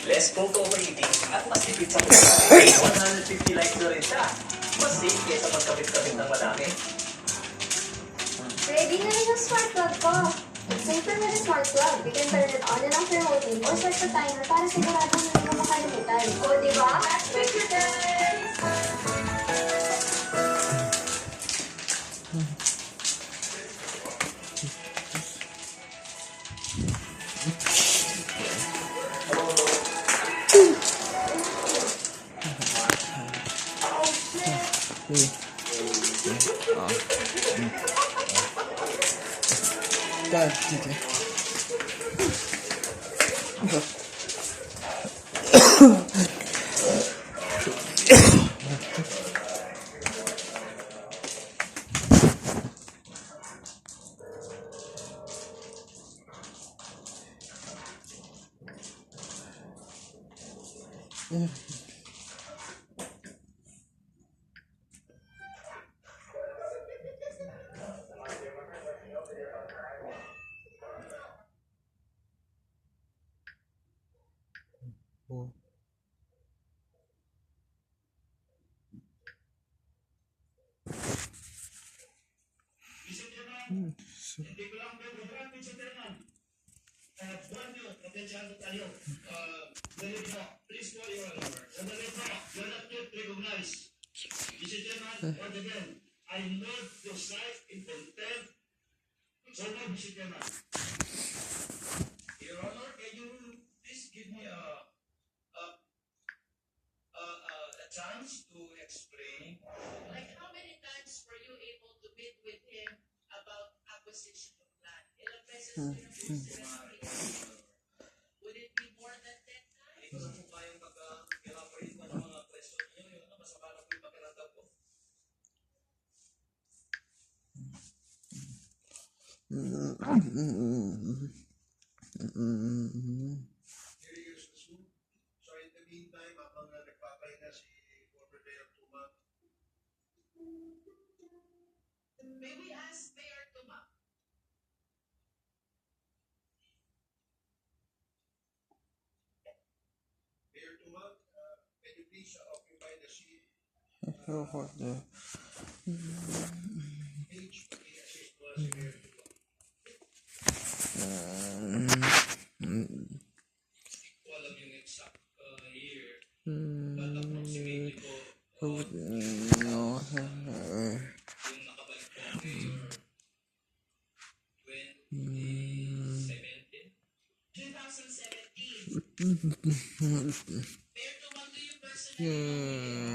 less photo rating at mas tipid sa pagkakabit. 150 likes na rin siya. Mas safe kaysa magkabit-kabit ng madami. Ready na rin ang smart plug ko. It's safer with a smart plug. You can turn it on and off remotely or set the timer para siguradong hindi mo makalimutan. O, diba? That's picture guys! Dad, dito. Oh. Hindi ko lang programin sa Terman. Buwan nyo, potential tayo. Dali mo, please call your number. Dali mo, you're not yet recognized. Mr. Terman, once again, I note the site in contempt. So now, Mr. Terman. Your Honor, can you please give me a chance to explain? Like, how many times were you able to meet with him about acquisition of land? Ilang beses pinag-usap? Would it be more than 10 times? Hindi ko na po kayang mag-elaborate pa ng mga question niyo. Yun na, masama na po yung pakiramdam ko. So in the meantime, habang nagpapahinga si former Mayor Tuma, May we ask Mayor Tuma? Mayor Tuma, can you please occupy the seat? What the? Page, assist mo si Mayor Tuma. Hindi ko alam yung exact year, but approximately po, No. yung nakabalik po ang Mayor 2017. 2017. Mayor Tuma, do you personally know him?